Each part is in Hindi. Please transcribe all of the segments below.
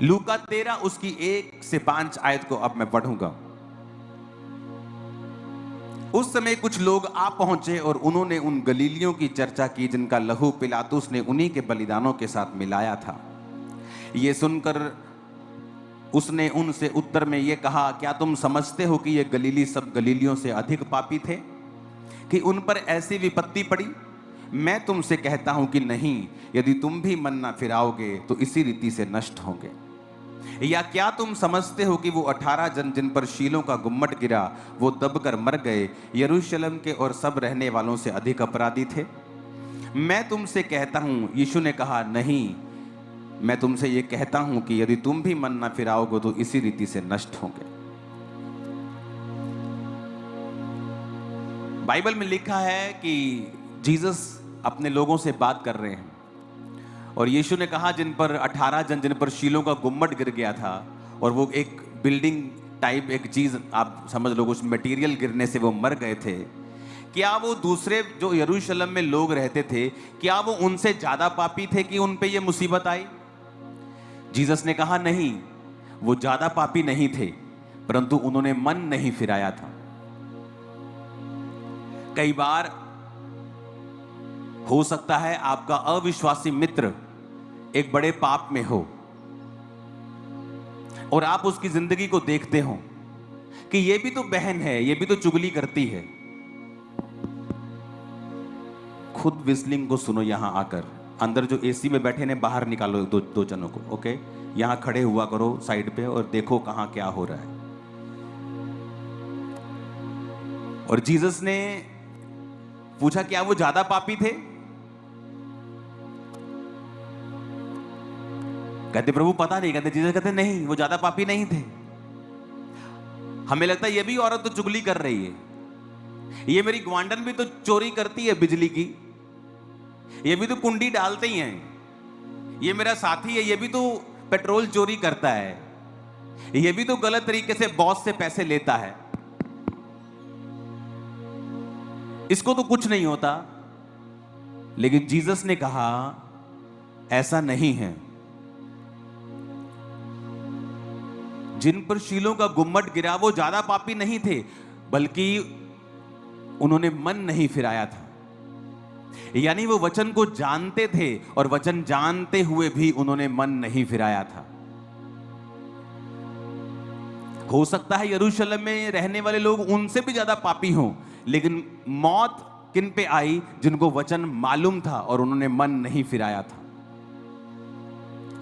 लूका 13 उसकी 1 से 5 आयत को अब मैं पढ़ूंगा। उस समय कुछ लोग आ पहुंचे और उन्होंने उन गलीलियों की चर्चा की जिनका लहू पिलातुस ने उन्हीं के बलिदानों के साथ मिलाया था। ये सुनकर उसने उनसे उत्तर में ये कहा, क्या तुम समझते हो कि ये गलीली सब गलीलियों से अधिक पापी थे कि उन पर ऐसी विपत्ति पड़ी? मैं तुमसे कहता हूं कि नहीं, यदि तुम भी मन ना फिराओगे तो इसी रीति से नष्ट होंगे। या क्या तुम समझते हो कि वो 18 जन जिन पर शीलों का गुम्मट गिरा वो दबकर मर गए, यरूशलेम के और सब रहने वालों से अधिक अपराधी थे? मैं तुमसे कहता हूं, यीशु ने कहा, नहीं, मैं तुमसे ये कहता हूं कि यदि तुम भी मन ना फिराओगे तो इसी रीति से नष्ट होंगे। बाइबल में लिखा है कि जीसस अपने लोगों से बात कर रहे हैं और यीशु ने कहा जिन पर 18 जन जिन पर शीलों का गुम्मट गिर गया था, और वो एक बिल्डिंग टाइप एक चीज आप समझ लो, उस मटेरियल गिरने से वो मर गए थे। क्या वो दूसरे जो यरूशलेम में लोग रहते थे, क्या वो उनसे ज्यादा पापी थे कि उन पे ये मुसीबत आई? जीसस ने कहा नहीं, वो ज्यादा पापी नहीं थे, परंतु उन्होंने मन नहीं फिराया था। कई बार हो सकता है आपका अविश्वासी मित्र एक बड़े पाप में हो और आप उसकी जिंदगी को देखते हो कि ये भी तो बहन है, ये भी तो चुगली करती है। खुद विस्लिंग को सुनो। यहां आकर अंदर जो एसी में बैठे ने बाहर निकालो दो जनों को, ओके? यहां खड़े हुआ करो साइड पे और देखो कहां क्या हो रहा है। और जीसस ने पूछा क्या वो ज्यादा पापी थे? कहते प्रभु पता नहीं। कहते जीसस कहते नहीं, वो ज्यादा पापी नहीं थे। हमें लगता है ये भी औरत तो चुगली कर रही है, ये मेरी ग्वांडन भी तो चोरी करती है बिजली की, ये भी तो कुंडी डालते ही हैं, ये मेरा साथी है, ये भी तो पेट्रोल चोरी करता है, ये भी तो गलत तरीके से बॉस से पैसे लेता है, इसको तो कुछ नहीं होता। लेकिन जीसस ने कहा ऐसा नहीं है। जिन पर शीलों का गुम्मट गिरा वो ज्यादा पापी नहीं थे, बल्कि उन्होंने मन नहीं फिराया था। यानी वो वचन को जानते थे और वचन जानते हुए भी उन्होंने मन नहीं फिराया था। हो सकता है यरूशलेम में रहने वाले लोग उनसे भी ज्यादा पापी हों, लेकिन मौत किन पे आई? जिनको वचन मालूम था और उन्होंने मन नहीं फिराया था।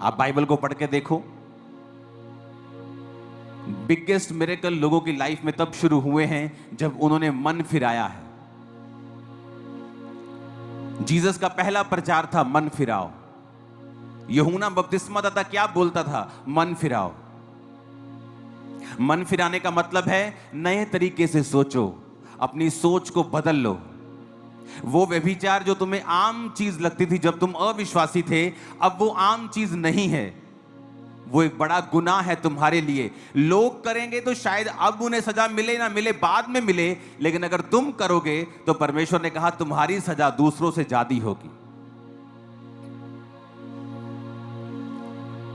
आप बाइबल को पढ़ के देखो, बिगेस्ट मिरेकल लोगों की लाइफ में तब शुरू हुए हैं जब उन्होंने मन फिराया है। जीसस का पहला प्रचार था मन फिराओ। यूहन्ना बपतिस्मादाता क्या बोलता था? मन फिराओ। मन फिराने का मतलब है नए तरीके से सोचो, अपनी सोच को बदल लो। वो व्यभिचार जो तुम्हें आम चीज लगती थी जब तुम अविश्वासी थे, अब वो आम चीज नहीं है, वो एक बड़ा गुनाह है तुम्हारे लिए। लोग करेंगे तो शायद अब उन्हें सजा मिले ना मिले, बाद में मिले, लेकिन अगर तुम करोगे तो परमेश्वर ने कहा तुम्हारी सजा दूसरों से ज्यादा होगी।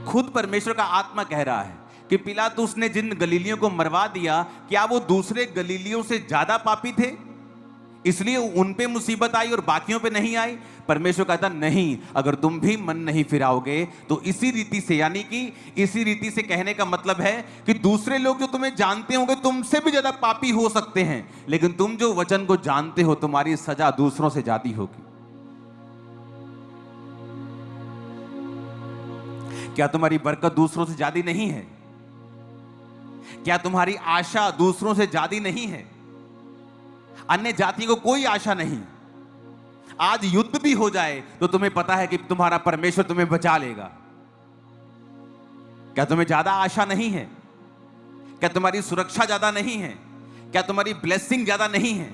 खुद परमेश्वर का आत्मा कह रहा है कि पिलातुस ने जिन गलीलियों को मरवा दिया, क्या वो दूसरे गलीलियों से ज्यादा पापी थे इसलिए उन पे मुसीबत आई और बाकियों पे नहीं आई? परमेश्वर कहता नहीं, अगर तुम भी मन नहीं फिराओगे तो इसी रीति से, यानी कि इसी रीति से कहने का मतलब है कि दूसरे लोग जो तुम्हें जानते होंगे तुमसे भी ज्यादा पापी हो सकते हैं, लेकिन तुम जो वचन को जानते हो तुम्हारी सजा दूसरों से ज्यादा होगी। क्या तुम्हारी बरकत दूसरों से ज्यादा नहीं है? क्या तुम्हारी आशा दूसरों से ज्यादा नहीं है? अन्य जातियों को कोई आशा नहीं। आज युद्ध भी हो जाए तो तुम्हें पता है कि तुम्हारा परमेश्वर तुम्हें बचा लेगा। क्या तुम्हें ज्यादा आशा नहीं है? क्या तुम्हारी सुरक्षा ज्यादा नहीं है? क्या तुम्हारी ब्लेसिंग ज्यादा नहीं है?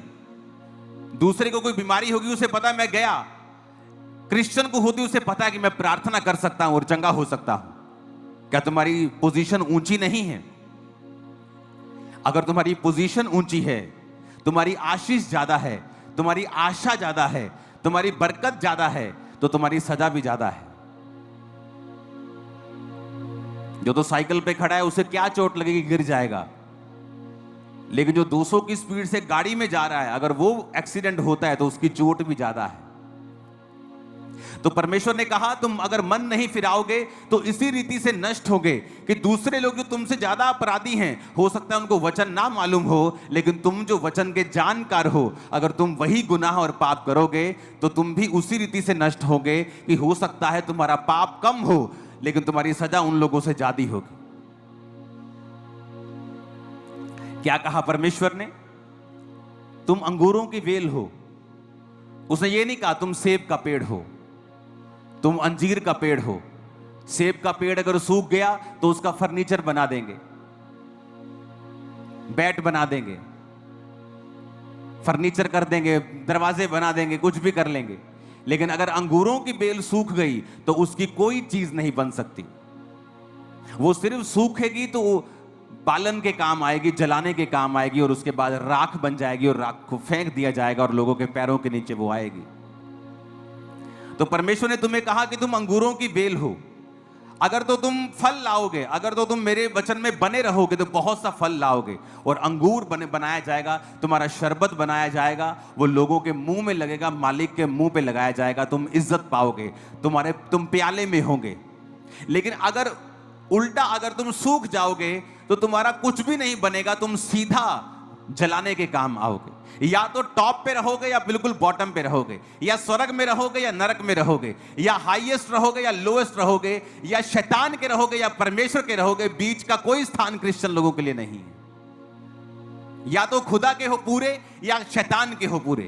दूसरे को कोई बीमारी होगी उसे पता है मैं गया, क्रिश्चियन को होती उसे पता है कि मैं प्रार्थना कर सकता हूं और चंगा हो सकता हूं। क्या तुम्हारी पोजीशन ऊंची नहीं है? अगर तुम्हारी पोजीशन ऊंची है, तुम्हारी आशीष ज्यादा है, तुम्हारी आशा ज्यादा है, तुम्हारी बरकत ज्यादा है, तो तुम्हारी सजा भी ज्यादा है। जो तो साइकिल पे खड़ा है उसे क्या चोट लगेगी, गिर जाएगा। लेकिन जो 200 की स्पीड से गाड़ी में जा रहा है, अगर वो एक्सीडेंट होता है तो उसकी चोट भी ज्यादा है। तो परमेश्वर ने कहा तुम अगर मन नहीं फिराओगे तो इसी रीति से नष्ट होगे कि दूसरे लोग जो तुमसे ज्यादा अपराधी हैं, हो सकता है उनको वचन ना मालूम हो, लेकिन तुम जो वचन के जानकार हो, अगर तुम वही गुनाह और पाप करोगे तो तुम भी उसी रीति से नष्ट होगे कि हो सकता है तुम्हारा पाप कम हो लेकिन तुम्हारी सजा उन लोगों से ज्यादा होगी। क्या कहा परमेश्वर ने? तुम अंगूरों की वेल हो। उसने ये नहीं कहा तुम सेब का पेड़ हो, तुम अंजीर का पेड़ हो। सेब का पेड़ अगर सूख गया तो उसका फर्नीचर बना देंगे, बैट बना देंगे, फर्नीचर कर देंगे, दरवाजे बना देंगे, कुछ भी कर लेंगे। लेकिन अगर अंगूरों की बेल सूख गई तो उसकी कोई चीज नहीं बन सकती। वो सिर्फ सूखेगी तो वो बालन के काम आएगी, जलाने के काम आएगी, और उसके बाद राख बन जाएगी और राख को फेंक दिया जाएगा और लोगों के पैरों के नीचे वो आएगी। तो परमेश्वर ने तुम्हें कहा कि तुम अंगूरों की बेल हो। अगर तो तुम फल लाओगे, अगर तो तुम मेरे वचन में बने रहोगे तो बहुत सा फल लाओगे, और अंगूर बनाया जाएगा, तुम्हारा शरबत बनाया जाएगा, वो लोगों के मुंह में लगेगा, मालिक के मुंह पे लगाया जाएगा, तुम इज्जत पाओगे, तुम प्याले में होंगे। लेकिन अगर उल्टा, अगर तुम सूख जाओगे तो तुम्हारा कुछ भी नहीं बनेगा, तुम सीधा जलाने के काम आओगे। या तो टॉप पे रहोगे या बिल्कुल बॉटम पे रहोगे, या स्वर्ग में रहोगे या नरक में रहोगे, या हाईएस्ट रहोगे या लोएस्ट रहोगे, या शैतान के रहोगे या परमेश्वर के रहोगे। बीच का कोई स्थान क्रिश्चियन लोगों के लिए नहीं है। या तो खुदा के हो पूरे या शैतान के हो पूरे।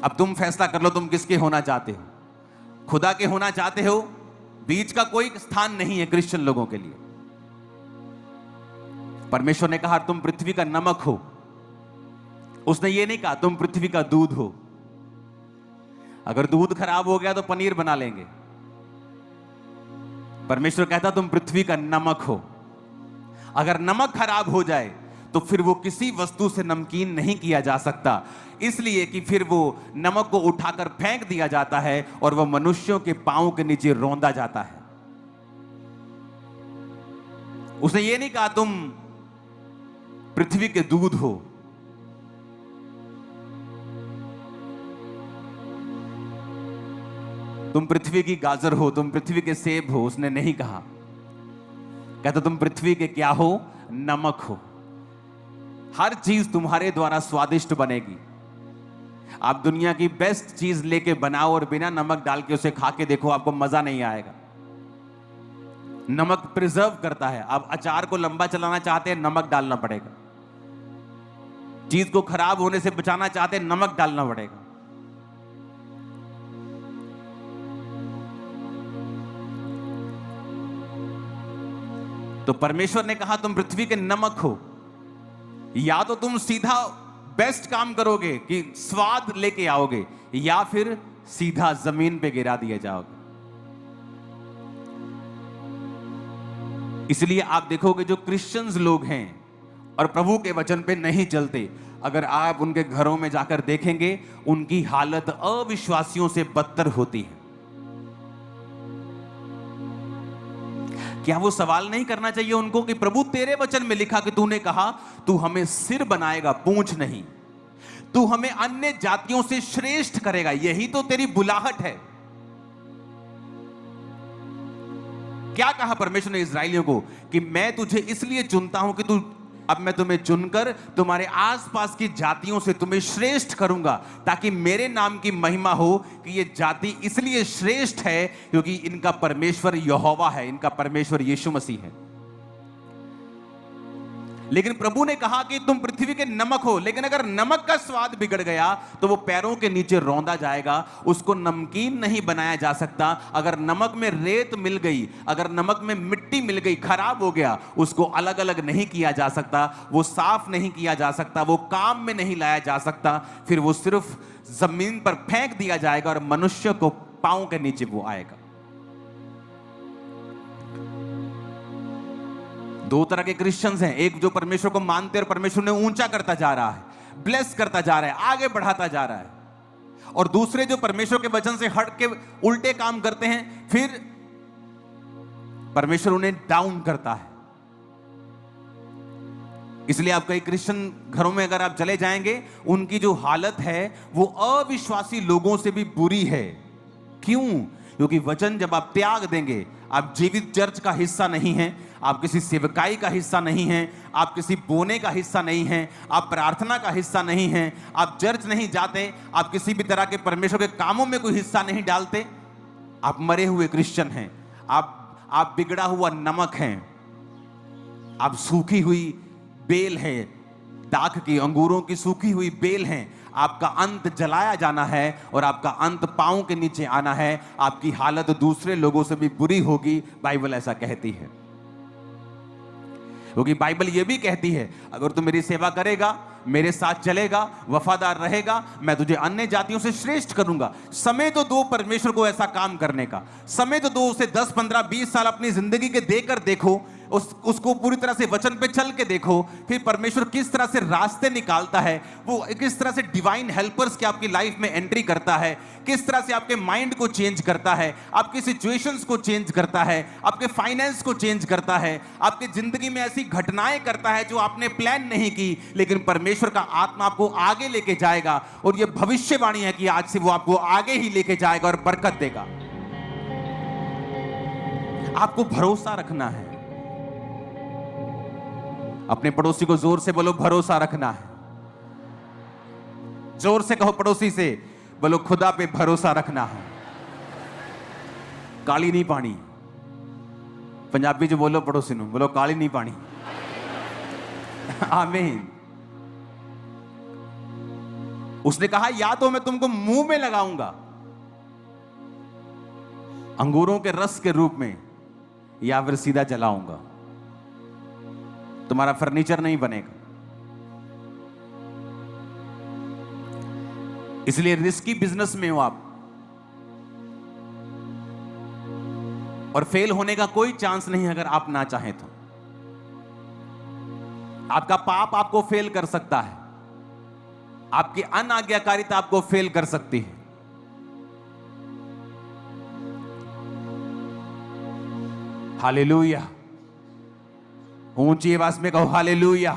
अब तुम फैसला कर लो तुम किसके होना चाहते हो। खुदा के होना चाहते हो, बीच का कोई स्थान नहीं है क्रिश्चियन लोगों के लिए। परमेश्वर ने कहा तुम पृथ्वी का नमक हो। उसने ये नहीं कहा तुम पृथ्वी का दूध हो। अगर दूध खराब हो गया तो पनीर बना लेंगे। परमेश्वर कहता तुम पृथ्वी का नमक हो। अगर नमक खराब हो जाए तो फिर वो किसी वस्तु से नमकीन नहीं किया जा सकता, इसलिए कि फिर वो नमक को उठाकर फेंक दिया जाता है और वह मनुष्यों के पांव के नीचे रौंदा जाता है। उसने ये नहीं कहा तुम पृथ्वी के दूध हो। तुम पृथ्वी की गाजर हो, तुम पृथ्वी के सेब हो। उसने नहीं कहा। कहता तुम पृथ्वी के क्या हो? नमक हो। हर चीज तुम्हारे द्वारा स्वादिष्ट बनेगी। आप दुनिया की बेस्ट चीज लेके बनाओ और बिना नमक डाल के उसे खा के देखो, आपको मजा नहीं आएगा। नमक प्रिजर्व करता है। आप अचार को लंबा चलाना चाहते हैं, नमक डालना पड़ेगा। चीज को खराब होने से बचाना चाहते हैं, नमक डालना पड़ेगा। तो परमेश्वर ने कहा तुम पृथ्वी के नमक हो। या तो तुम सीधा बेस्ट काम करोगे कि स्वाद लेके आओगे, या फिर सीधा जमीन पे गिरा दिए जाओगे। इसलिए आप देखोगे जो क्रिश्चियंस लोग हैं और प्रभु के वचन पे नहीं चलते, अगर आप उनके घरों में जाकर देखेंगे उनकी हालत अविश्वासियों से बदतर होती है। क्या वो सवाल नहीं करना चाहिए उनको कि प्रभु तेरे वचन में लिखा कि तूने कहा तू हमें सिर बनाएगा, पूंछ नहीं। तू हमें अन्य जातियों से श्रेष्ठ करेगा, यही तो तेरी बुलाहट है। क्या कहा परमेश्वर ने इस्राएलियों को कि मैं तुझे इसलिए चुनता हूं कि तू, अब मैं तुम्हें चुनकर तुम्हारे आसपास की जातियों से तुम्हें श्रेष्ठ करूंगा, ताकि मेरे नाम की महिमा हो कि ये जाति इसलिए श्रेष्ठ है क्योंकि इनका परमेश्वर यहोवा है, इनका परमेश्वर यीशु मसीह है। लेकिन प्रभु ने कहा कि तुम पृथ्वी के नमक हो। लेकिन अगर नमक का स्वाद बिगड़ गया तो वो पैरों के नीचे रौंदा जाएगा, उसको नमकीन नहीं बनाया जा सकता। अगर नमक में रेत मिल गई, अगर नमक में मिट्टी मिल गई, खराब हो गया, उसको अलग अलग नहीं किया जा सकता, वो साफ नहीं किया जा सकता, वो काम में नहीं लाया जा सकता। फिर वो सिर्फ जमीन पर फेंक दिया जाएगा और मनुष्य को पांव के नीचे वो आएगा। दो तरह के क्रिश्चियंस हैं, एक जो परमेश्वर को मानते हैं और परमेश्वर ने ऊंचा करता जा रहा है, ब्लेस करता जा रहा है, आगे बढ़ाता जा रहा है, और दूसरे जो परमेश्वर के वचन से हट के उल्टे काम करते हैं, फिर परमेश्वर उन्हें डाउन करता है। इसलिए आप कई क्रिश्चियन घरों में अगर आप चले जाएंगे, उनकी जो हालत है वो अविश्वासी लोगों से भी बुरी है। क्यों? क्योंकि वचन जब आप त्याग देंगे, आप जीवित चर्च का हिस्सा नहीं हैं, आप किसी सेवकाई का हिस्सा नहीं हैं, आप किसी बोने का हिस्सा नहीं हैं, आप प्रार्थना का हिस्सा नहीं हैं, आप चर्च नहीं जाते, आप किसी भी तरह के परमेश्वर के कामों में कोई हिस्सा नहीं डालते, आप मरे हुए क्रिश्चियन हैं, आप बिगड़ा हुआ नमक हैं, आप सूखी हुई बेल है, दाख की अंगूरों की सूखी हुई बेल हैं। आपका अंत जलाया जाना है और आपका अंत पांव के नीचे आना है। आपकी हालत दूसरे लोगों से भी बुरी होगी, बाइबल ऐसा कहती है। क्योंकि बाइबल यह भी कहती है, अगर तू मेरी सेवा करेगा, मेरे साथ चलेगा, वफादार रहेगा, मैं तुझे अन्य जातियों से श्रेष्ठ करूंगा। समय तो दो परमेश्वर को ऐसा काम करने का, समय तो दो उसे 10, 15, 20 साल अपनी जिंदगी के देकर देखो, उसको पूरी तरह से वचन पे चल के देखो, फिर परमेश्वर किस तरह से रास्ते निकालता है, वो किस तरह से डिवाइन हेल्पर्स की आपकी लाइफ में एंट्री करता है, किस तरह से आपके माइंड को चेंज करता है, आपकी सिचुएशंस को चेंज करता है, आपके फाइनेंस को चेंज करता है, आपकी जिंदगी में ऐसी घटनाएं करता है जो आपने प्लान नहीं की, लेकिन परमेश्वर का आत्मा आपको आगे लेके जाएगा। और ये भविष्यवाणी है कि आज से वो आपको आगे ही लेके जाएगा और बरकत देगा। आपको भरोसा रखना है। अपने पड़ोसी को जोर से बोलो, भरोसा रखना है। जोर से कहो पड़ोसी से, बोलो खुदा पे भरोसा रखना है। काली नहीं पानी। पंजाबी जो बोलो पड़ोसी नु, बोलो काली नहीं पानी। आमीन। उसने कहा, या तो मैं तुमको मुंह में लगाऊंगा अंगूरों के रस के रूप में, या फिर सीधा जलाऊंगा। तुम्हारा फर्नीचर नहीं बनेगा। इसलिए रिस्की बिजनेस में हो आप, और फेल होने का कोई चांस नहीं अगर आप ना चाहें तो। आपका पाप आपको फेल कर सकता है, आपकी अनाज्ञाकारिता आपको फेल कर सकती है। हालेलुया। ऊंची आवाज में कहो हालेलुया।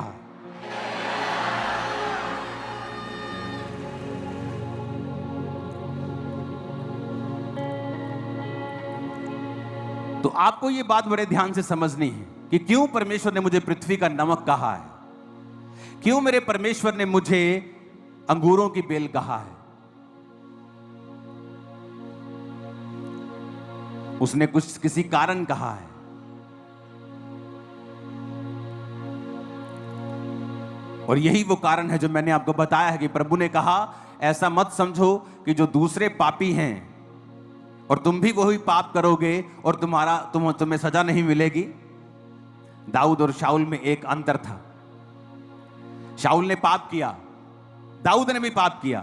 तो आपको यह बात बड़े ध्यान से समझनी है कि क्यों परमेश्वर ने मुझे पृथ्वी का नमक कहा है, क्यों मेरे परमेश्वर ने मुझे अंगूरों की बेल कहा है। उसने कुछ किसी कारण कहा है। और यही वो कारण है जो मैंने आपको बताया है कि प्रभु ने कहा, ऐसा मत समझो कि जो दूसरे पापी हैं और तुम भी वही पाप करोगे और तुम्हें सजा नहीं मिलेगी। दाऊद और शाऊल में एक अंतर था। शाऊल ने पाप किया, दाऊद ने भी पाप किया,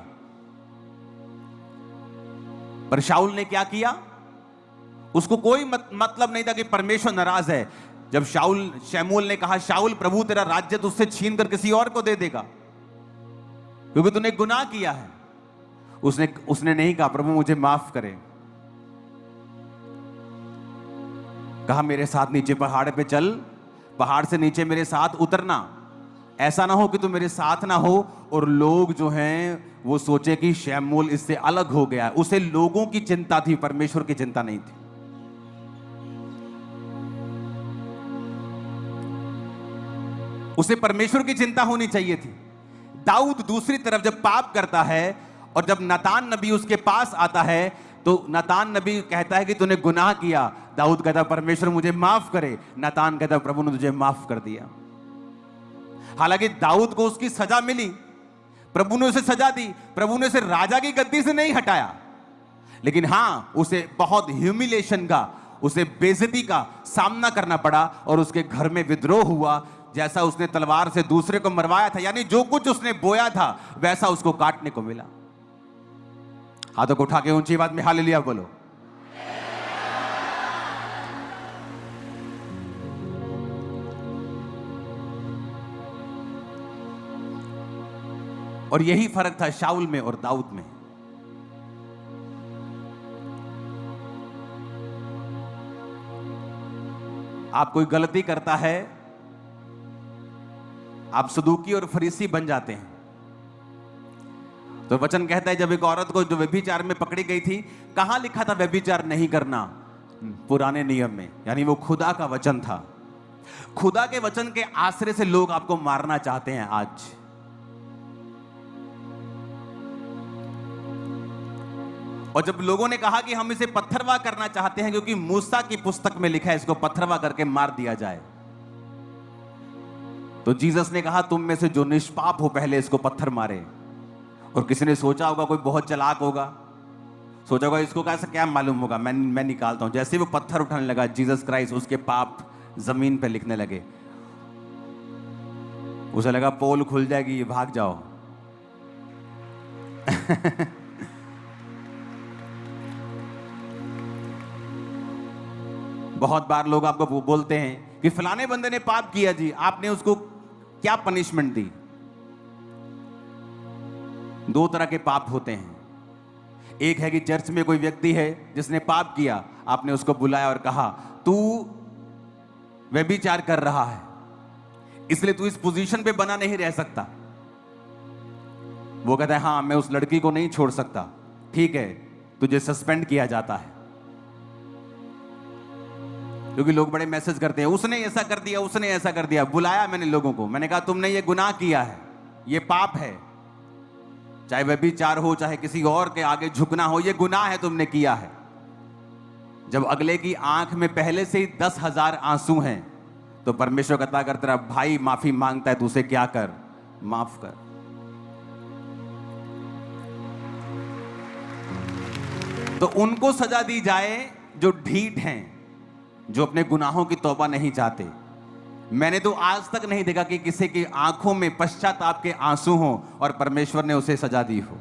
पर शाऊल ने क्या किया? उसको कोई मतलब नहीं था कि परमेश्वर नाराज है। जब शमूएल ने कहा, शाऊल प्रभु तेरा राज्य तुझसे छीन कर किसी और को दे देगा क्योंकि तूने गुनाह किया है, उसने नहीं कहा प्रभु मुझे माफ करे। कहा मेरे साथ नीचे पहाड़ पे चल, पहाड़ से नीचे मेरे साथ उतरना। ऐसा ना हो कि तू मेरे साथ ना हो और लोग जो हैं वो सोचे कि शमूएल इससे अलग हो गया। उसे लोगों की चिंता थी, परमेश्वर की चिंता नहीं थी। उसे परमेश्वर की चिंता होनी चाहिए थी। दाऊद दूसरी तरफ जब पाप करता है और जब नातान नबी उसके पास आता है तो नातान नबी कहता है कि तूने गुनाह किया। दाऊद कहता परमेश्वर मुझे माफ करे। नातान कहता प्रभु ने तुझे माफ कर दिया। हालांकि दाऊद को उसकी सजा मिली, प्रभु ने उसे सजा दी, प्रभु ने उसे राजा की गद्दी से नहीं हटाया, लेकिन हां उसे बहुत ह्यूमिलेशन का, उसे बेइज्जती का सामना करना पड़ा और उसके घर में विद्रोह हुआ। जैसा उसने तलवार से दूसरे को मरवाया था, यानी जो कुछ उसने बोया था वैसा उसको काटने को मिला। हाथों को उठा के ऊंची आवाज में हालेलुया बोलो। और यही फर्क था शाऊल में और दाऊद में। आप कोई गलती करता है, आप सदूकी और फरीसी बन जाते हैं। तो वचन कहता है जब एक औरत को जो व्यभिचार में पकड़ी गई थी, कहां लिखा था व्यभिचार नहीं करना? पुराने नियम में, यानी वो खुदा का वचन था। खुदा के वचन के आश्रय से लोग आपको मारना चाहते हैं आज। और जब लोगों ने कहा कि हम इसे पत्थरवा करना चाहते हैं क्योंकि मूसा की पुस्तक में लिखा है इसको पत्थरवा करके मार दिया जाए, तो जीसस ने कहा तुम में से जो निष्पाप हो पहले इसको पत्थर मारे। और किसी ने सोचा होगा, कोई बहुत चालाक होगा, सोचा होगा इसको कैसे क्या मालूम होगा, मैं निकालता हूं। जैसे वो पत्थर उठाने लगा जीसस क्राइस्ट, उसके पाप जमीन पे लिखने लगे। उसे लगा पोल खुल जाएगी, भाग जाओ। बहुत बार लोग आपको बोलते हैं कि फलाने बंदे ने पाप किया जी, आपने उसको क्या पनिशमेंट दी? दो तरह के पाप होते हैं। एक है कि चर्च में कोई व्यक्ति है जिसने पाप किया, आपने उसको बुलाया और कहा तू व्यभिचार कर रहा है, इसलिए तू इस पोजीशन पे बना नहीं रह सकता। वो कहता है हाँ मैं उस लड़की को नहीं छोड़ सकता, ठीक है, तुझे सस्पेंड किया जाता है। क्योंकि लोग बड़े मैसेज करते हैं, उसने ऐसा कर दिया, उसने ऐसा कर दिया। बुलाया मैंने लोगों को, मैंने कहा तुमने ये गुनाह किया है, ये पाप है, चाहे व्यभिचार हो, चाहे किसी और के आगे झुकना हो, ये गुनाह है, तुमने किया है। जब अगले की आंख में पहले से ही 10,000 आंसू हैं, तो परमेश्वर कहता अगर तेरा भाई माफी मांगता है तो उसे क्या कर, माफ कर। तो उनको सजा दी जाए जो ढीठ हैं, जो अपने गुनाहों की तौबा नहीं चाहते। मैंने तो आज तक नहीं देखा कि किसी की आंखों में पश्चाताप के आंसू हों और परमेश्वर ने उसे सजा दी हो।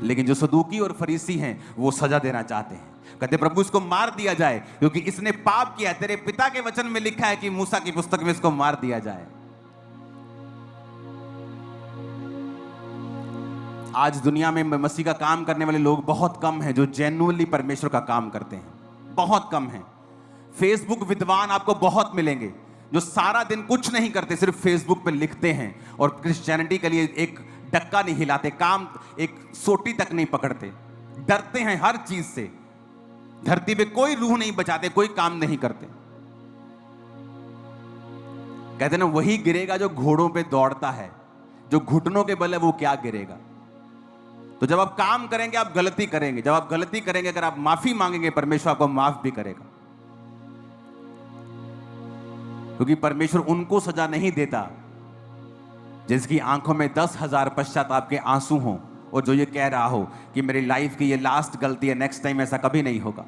लेकिन जो सदूकी और फरीसी हैं वो सजा देना चाहते हैं, कहते प्रभु इसको मार दिया जाए क्योंकि इसने पाप किया। तेरे पिता के वचन में लिखा है कि मूसा की पुस्तक में इसको मार दिया जाए। आज दुनिया में मसीह का काम करने वाले लोग बहुत कम हैं जो जेन्युइनली परमेश्वर का काम करते हैं, बहुत कम हैं। फेसबुक विद्वान आपको बहुत मिलेंगे जो सारा दिन कुछ नहीं करते, सिर्फ फेसबुक पे लिखते हैं और क्रिश्चियनिटी के लिए एक डक्का नहीं हिलाते, काम एक सोटी तक नहीं पकड़ते, डरते हैं हर चीज से, धरती पे कोई रूह नहीं बचाते, कोई काम नहीं करते। कहते ना वही गिरेगा जो घोड़ों पे दौड़ता है, जो घुटनों के बल है वो क्या गिरेगा। तो जब आप काम करेंगे आप गलती करेंगे, जब आप गलती करेंगे अगर आप माफी मांगेंगे परमेश्वर आपको माफ भी करेगा, क्योंकि परमेश्वर उनको सजा नहीं देता जिसकी आंखों में 10,000 पश्चाताप के आंसू हों और जो ये कह रहा हो कि मेरी लाइफ की ये लास्ट गलती है, नेक्स्ट टाइम ऐसा कभी नहीं होगा।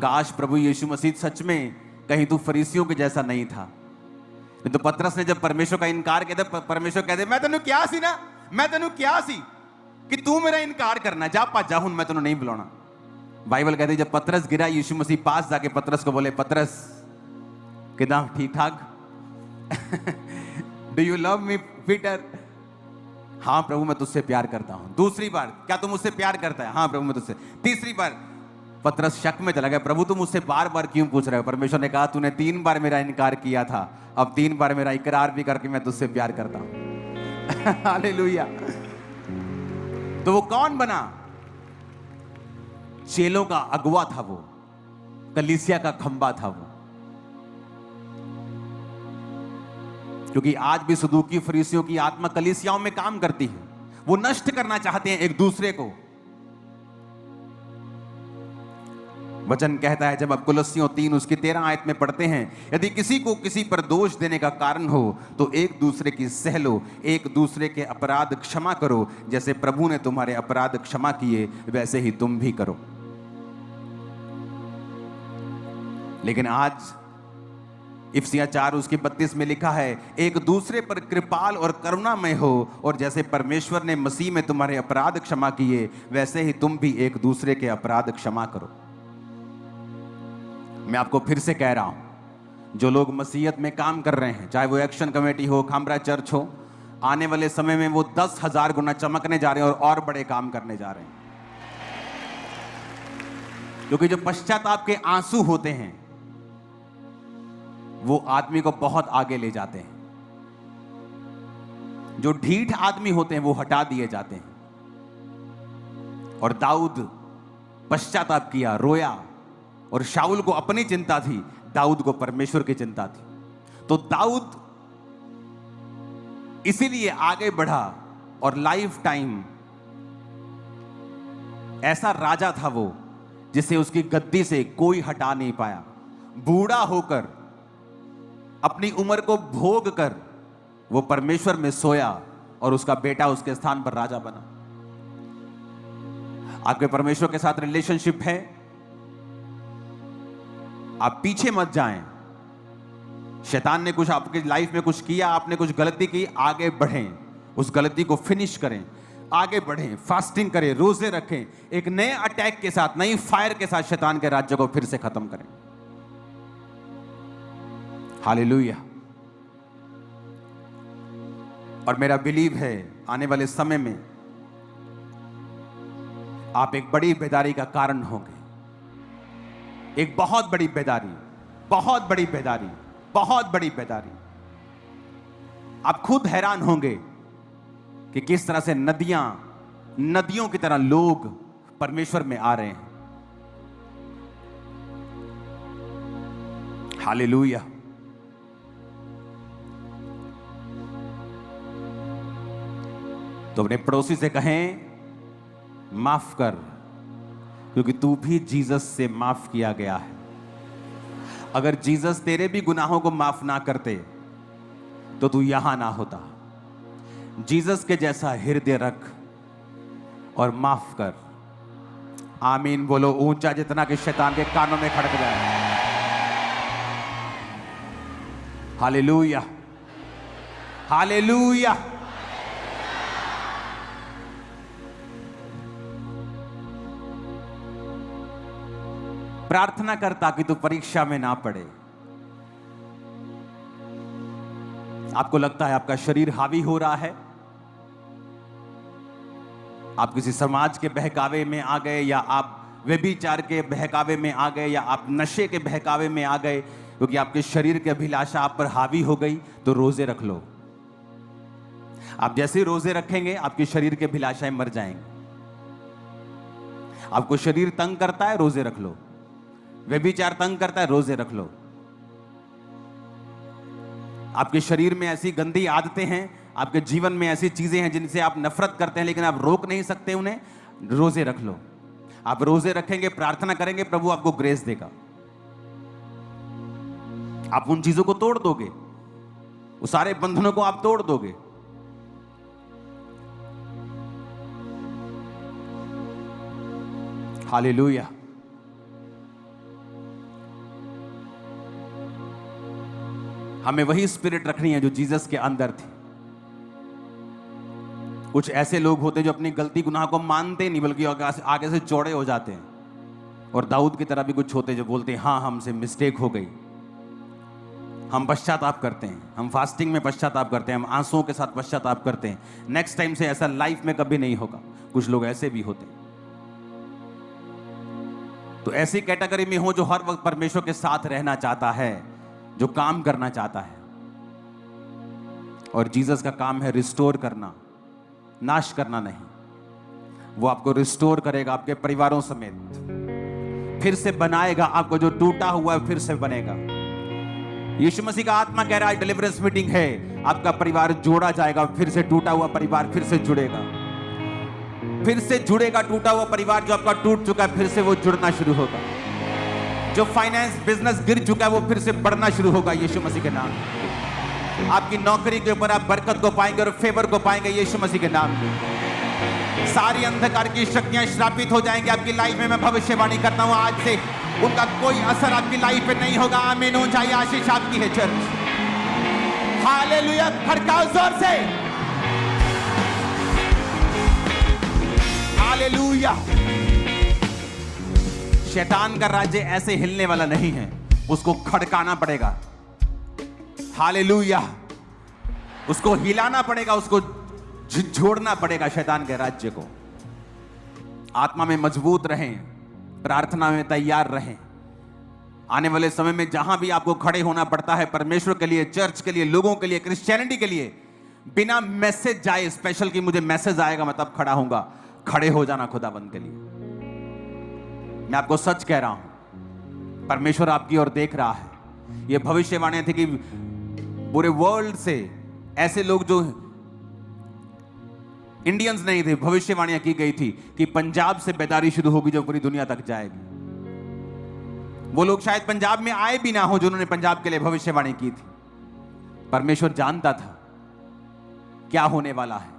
काश प्रभु यीशु मसीह सच में कहीं तू फरीसियों के जैसा नहीं था। तो पतरस ने जब परमेश्वर का इनकार किया था, परमेश्वर कहते मैं तेनू क्या सी ना, मैं तेनू क्या सी कि तू मेरा इनकार करना, जा पा जा, मैं तेनू नहीं बुलाना। बाइबल कहती जब पतरस गिरा, यीशु मसीह पास जाके पतरस को बोले पतरस किदा ठीक ठाक, do you love me Peter? हाँ प्रभु मैं तुझसे प्यार करता हूं। दूसरी बार, क्या तुम मुझसे प्यार करता है? हाँ प्रभु मैं तुझसे। तीसरी बार पतरस शक में चला गया, प्रभु तुम मुझसे बार बार क्यों पूछ रहे हो? परमेश्वर ने कहा तूने 3 बार मेरा इनकार किया था, अब 3 बार मेरा इकरार भी करके मैं तुझसे प्यार करता हूं। हालेलुया। तो वो कौन बना? चेलों का अगुवा था वो, कलीसिया का खंबा था वो। क्योंकि आज भी सदूकी फरीसियों की आत्मा कलीसियाओं में काम करती है, वो नष्ट करना चाहते हैं एक दूसरे को। वचन कहता है जब आप कुलस्सियों 3 उसकी 13 आयत में पढ़ते हैं, यदि किसी को किसी पर दोष देने का कारण हो तो एक दूसरे की सह लो, एक दूसरे के अपराध क्षमा करो, जैसे प्रभु ने तुम्हारे अपराध क्षमा किए वैसे ही तुम भी करो। लेकिन आज इफिसियां 4 उसकी 32 में लिखा है एक दूसरे पर कृपाल और करुणामय हो, और जैसे परमेश्वर ने मसीह में तुम्हारे अपराध क्षमा किए वैसे ही तुम भी एक दूसरे के अपराध क्षमा करो। मैं आपको फिर से कह रहा हूं, जो लोग मसीहत में काम कर रहे हैं, चाहे वो एक्शन कमेटी हो, खामरा चर्च हो, आने वाले समय में वो 10,000 गुना चमकने जा रहे हैं और बड़े काम करने जा रहे हैं। क्योंकि जो पश्चाताप के आंसू होते हैं वो आदमी को बहुत आगे ले जाते हैं। जो ढीठ आदमी होते हैं वो हटा दिए जाते हैं। और दाऊद पश्चाताप किया, रोया, और शाऊल को अपनी चिंता थी, दाऊद को परमेश्वर की चिंता थी। तो दाऊद इसीलिए आगे बढ़ा और लाइफ टाइम ऐसा राजा था वो जिसे उसकी गद्दी से कोई हटा नहीं पाया। बूढ़ा होकर अपनी उम्र को भोग कर वो परमेश्वर में सोया और उसका बेटा उसके स्थान पर राजा बना। आपके परमेश्वर के साथ रिलेशनशिप है, आप पीछे मत जाएं। शैतान ने कुछ आपकी लाइफ में कुछ किया, आपने कुछ गलती की, आगे बढ़ें, उस गलती को फिनिश करें, आगे बढ़ें, फास्टिंग करें, रोजे रखें, एक नए अटैक के साथ, नई फायर के साथ शैतान के राज्य को फिर से खत्म करें। हालेलुया। और मेरा बिलीव है आने वाले समय में आप एक बड़ी बेदारी का कारण होंगे। एक बहुत बड़ी बेदारी, बहुत बड़ी बेदारी, बहुत बड़ी बेदारी। आप खुद हैरान होंगे कि किस तरह से नदियों की तरह लोग परमेश्वर में आ रहे हैं। हालेलुया। तो अपने पड़ोसी से कहें, माफ कर, क्योंकि तू भी जीसस से माफ किया गया है। अगर जीसस तेरे भी गुनाहों को माफ ना करते तो तू यहां ना होता। जीसस के जैसा हृदय रख और माफ कर। आमीन बोलो ऊंचा, जितना कि शैतान के कानों में खड़क जाए। Hallelujah, hallelujah. प्रार्थना कर ताकि तू परीक्षा में ना पड़े। आपको लगता है आपका शरीर हावी हो रहा है, आप किसी समाज के बहकावे में आ गए, या आप व्यभिचार के बहकावे में आ गए, या आप नशे के बहकावे में आ गए, क्योंकि आपके शरीर की अभिलाषा आप पर हावी हो गई, तो रोजे रख लो। आप जैसे रोजे रखेंगे आपके शरीर की अभिलाषाएं मर जाएंगी। आपको शरीर तंग करता है, रोजे रख लो। व्यभिचार तंग करता है, रोजे रख लो। आपके शरीर में ऐसी गंदी आदतें हैं, आपके जीवन में ऐसी चीजें हैं जिनसे आप नफरत करते हैं लेकिन आप रोक नहीं सकते उन्हें, रोजे रख लो। आप रोजे रखेंगे, प्रार्थना करेंगे, प्रभु आपको ग्रेस देगा। आप उन चीजों को तोड़ दोगे, उस सारे बंधनों को आप तोड़ दोगे। हालेलुया। हमें वही स्पिरिट रखनी है जो जीसस के अंदर थी। कुछ ऐसे लोग होते हैं जो अपनी गलती गुनाह को मानते नहीं, बल्कि आगे से चौड़े हो जाते हैं। और दाऊद की तरह भी कुछ होते हैं जो बोलते हैं, हाँ हमसे मिस्टेक हो गई। हम पश्चाताप करते हैं, हम फास्टिंग में पश्चाताप करते हैं, हम आंसुओं के साथ पश्चाताप करते हैं। नेक्स्ट टाइम से ऐसा लाइफ में कभी नहीं होगा। कुछ लोग ऐसे भी होते हैं। तो ऐसी कैटेगरी में हो जो हर वक्त परमेश्वर के साथ रहना चाहता है, जो काम करना चाहता है। और जीसस का काम है रिस्टोर करना, नाश करना नहीं। वो आपको रिस्टोर करेगा, आपके परिवारों समेत फिर से बनाएगा। आपको जो टूटा हुआ है फिर से बनेगा। यीशु मसीह का आत्मा कह रहा है डिलीवरेंस मीटिंग है, आपका परिवार जोड़ा जाएगा, फिर से टूटा हुआ परिवार फिर से जुड़ेगा, फिर से जुड़ेगा। टूटा हुआ परिवार जो आपका टूट चुका है फिर से वो जुड़ना शुरू होगा। जो फाइनेंस बिजनेस गिर चुका है वो फिर से बढ़ना शुरू होगा यीशु मसीह के नाम। आपकी नौकरी के ऊपर आप बरकत को पाएंगे और फेवर को पाएंगे यीशु मसीह के नाम। सारी अंधकार की शक्तियां श्रापित हो जाएंगी आपकी लाइफ में। मैं भविष्यवाणी करता हूं आज से उनका कोई असर आपकी लाइफ पे नहीं होगा। आमीन। ऊंचाई आशीष आपकी है चर्च। हालेलुया। खड़काओ जोर से हालेलुया। शैतान का राज्य ऐसे हिलने वाला नहीं है, उसको खड़काना पड़ेगा। हालेलुया। उसको हिलाना पड़ेगा, उसको झिझोड़ना पड़ेगा शैतान के राज्य को। आत्मा में मजबूत रहें, प्रार्थना में तैयार रहें। आने वाले समय में जहां भी आपको खड़े होना पड़ता है परमेश्वर के लिए, चर्च के लिए, लोगों के लिए, क्रिश्चियनिटी के लिए, बिना मैसेज जाए स्पेशल कि मुझे मैसेज आएगा मैं तब खड़ा होऊंगा, खड़े हो जाना खुदाबंद के लिए। मैं आपको सच कह रहा हूं, परमेश्वर आपकी ओर देख रहा है। यह भविष्यवाणियां थी कि पूरे वर्ल्ड से ऐसे लोग जो इंडियंस नहीं थे, भविष्यवाणियां की गई थी कि पंजाब से बेदारी शुरू होगी जो पूरी दुनिया तक जाएगी। वो लोग शायद पंजाब में आए भी ना हो जिन्होंने पंजाब के लिए भविष्यवाणी की थी। परमेश्वर जानता था क्या होने वाला है,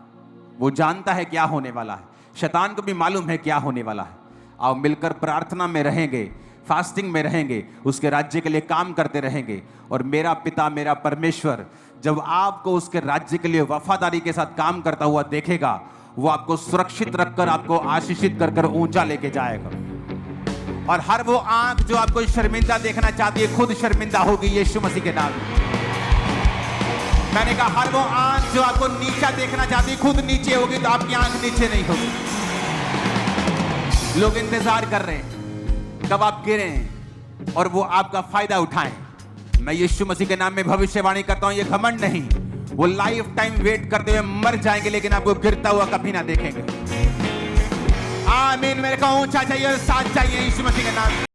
वो जानता है क्या होने वाला है, शैतान को भी मालूम है क्या होने वाला है। आओ मिलकर प्रार्थना में रहेंगे, फास्टिंग में रहेंगे, उसके राज्य के लिए काम करते रहेंगे, और मेरा पिता, मेरा परमेश्वर जब आपको उसके राज्य के लिए वफादारी के साथ काम करता हुआ देखेगा, वो आपको सुरक्षित रखकर, आपको आशीषित कर कर ऊंचा लेके जाएगा। और हर वो आंख जो आपको शर्मिंदा देखना चाहती है खुद शर्मिंदा होगी यीशु मसीह के नाम में। मैंने कहा हर वो आंख जो आपको नीचा देखना चाहती है खुद नीचे होगी, तो आपकी आंख नीचे नहीं होगी। लोग इंतजार कर रहे हैं कब आप गिरें और वो आपका फायदा उठाएं। मैं यीशु मसीह के नाम में भविष्यवाणी करता हूं, ये घमंड नहीं, वो लाइफ टाइम वेट करते हुए मर जाएंगे लेकिन आपको गिरता हुआ कभी ना देखेंगे। आमीन। मेरे को ऊंचा चाहिए और साथ चाहिए यीशु मसीह के नाम में।